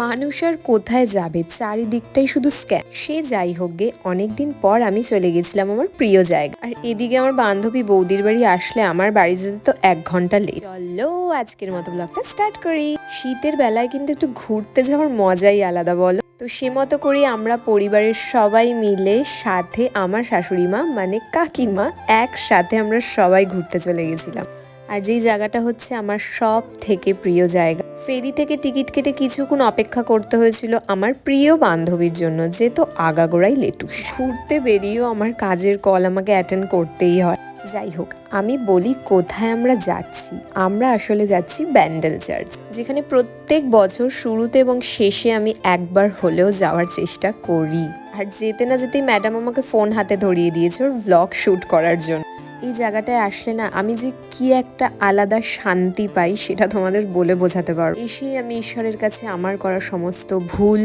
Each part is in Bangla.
মানুষ আর কোথায় যাবে, চারিদিকটাই শুধু স্ক্যাম। সে যাই হোক গে, অনেকদিন পর আমি চলে গেছিলাম আমার প্রিয় জায়গা। আর এদিকে আমার বান্ধবী বৌদির বাড়ি আসলে আমার বাড়ি যেতে তো 1 ঘন্টা লেট। চলো আজকের মতো ব্লগটা স্টার্ট করি। শীতের বেলায় কিন্তু একটু ঘুরতে যাওয়ার মজাই আলাদা, বলো? তো সে মতো করে আমরা পরিবারের সবাই মিলে, সাথে আমার শাশুড়ি মা মানে কাকিমা, একসাথে আমরা সবাই ঘুরতে চলে গেছিলাম। আর যেই জায়গাটা হচ্ছে আমার সব থেকে প্রিয় জায়গা। ফেরি থেকে টিকিট কেটে কিছুক্ষণ অপেক্ষা করতে হয়েছিল আমার প্রিয় বান্ধবীর জন্য, যে তো আগাগোড়াই লেটুস। ঘুরতে বেরিয়েও আমার কাজের কল আমাকে অ্যাটেন্ড করতেই হয়। যাই হোক, আমি বলি কোথায় আমরা যাচ্ছি। আমরা আসলে যাচ্ছি ব্যান্ডেল চার্চ, যেখানে প্রত্যেক বছর শুরুতে এবং শেষে আমি একবার হলেও যাওয়ার চেষ্টা করি। আর যেতে না যেতেই ম্যাডাম আমাকে ফোন হাতে ধরিয়ে দিয়েছে ওর ভ্লগ শ্যুট করার জন্য। এই জায়গাটায় আসলে না আমি যে কি একটা আলাদা শান্তি পাই সেটা তোমাদের বলে বোঝাতে পারবো। এসেই আমি ঈশ্বরের কাছে আমার করা সমস্ত ভুল,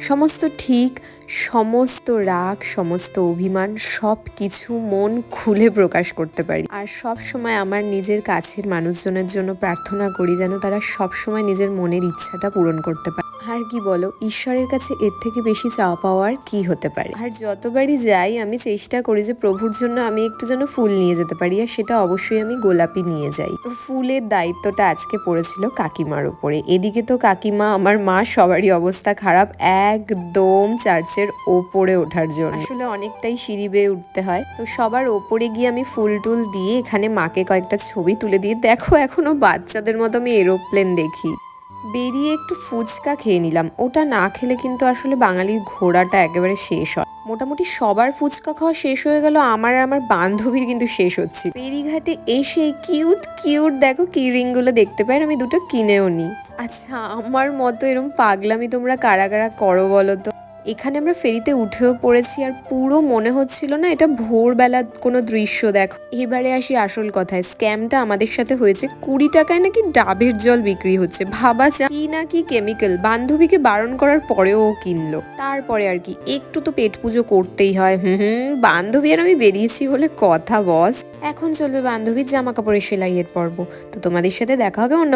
সমস্ত ঠিক, সমস্ত রাগ, সমস্ত অভিমান সব কিছু মন খুলে প্রকাশ করতে পারি। আর সব সময় আমার নিজের কাছের মানুষজনের জন্য প্রার্থনা করি যেন তারা সব সময় নিজের মনের ইচ্ছাটা পূরণ করতে পারে। আর কি বলো, ঈশ্বরের কাছে এর থেকে বেশি চাওয়া পাওয়ার কি হতে পারে? আর যতবারই যাই আমি চেষ্টা করি যে প্রভুর জন্য আমি একটু যেন ফুল নিয়ে যেতে পারি, আর সেটা অবশ্যই আমি গোলাপি নিয়ে যাই। তো ফুলের দায়িত্বটা আজকে পড়েছিল কাকিমার উপরে। এদিকে তো কাকিমা, আমার মা, সবারই অবস্থা খারাপ একদম চার্চের ওপরে ওঠার জন্য। আসলে অনেকটাই সিঁড়ি বেয়ে উঠতে হয়। তো সবার ওপরে গিয়ে আমি ফুল টুল দিয়ে এখানে মাকে কয়েকটা ছবি তুলে দিয়ে, দেখো এখনো বাচ্চাদের মতো আমি এরোপ্লেন দেখি। বেরিয়ে একটু ফুচকা খেয়ে নিলাম। ওটা না খেলে কিন্তু আসলে বাঙালির ঘোরাটা একেবারে শেষ হয়। মোটামুটি সবার ফুচকা খাওয়া শেষ হয়ে গেল, আমার আর আমার বান্ধবীর কিন্তু শেষ হচ্ছে। ফেরিঘাটে এসে কিউট কিউট দেখো কি রিংগুলো দেখতে পাই, আমি দুটো কিনেও নিই। আচ্ছা, আমার মতো এরকম পাগলামি তোমরা কারা কারা করো বলো তো? এখানে আমরা ফেরিতে উঠেও পড়েছি, আর পুরো মনে হচ্ছিল না এটা ভোরবেলার কোনো দৃশ্য। দেখো, এবারে আসি আসল কথায়। স্ক্যামটা আমাদের সাথে হয়েছে। 20 টাকায় নাকি ডাবের জল বিক্রি হচ্ছে, ভাবা যায়। কি না কি কেমিক্যাল। বান্ধবীকে বারণ করার পরেও ও কিনলো। তারপরে আর কি, একটু তো পেট পুজো করতেই হয়। বান্ধবী আর আমি বেরিয়েছি বলে কথা বস। এখন চলবে বান্ধবীর জামা কাপড়ের সেলাইয়ের পর্ব। তো তোমাদের সাথে দেখা হবে অন্য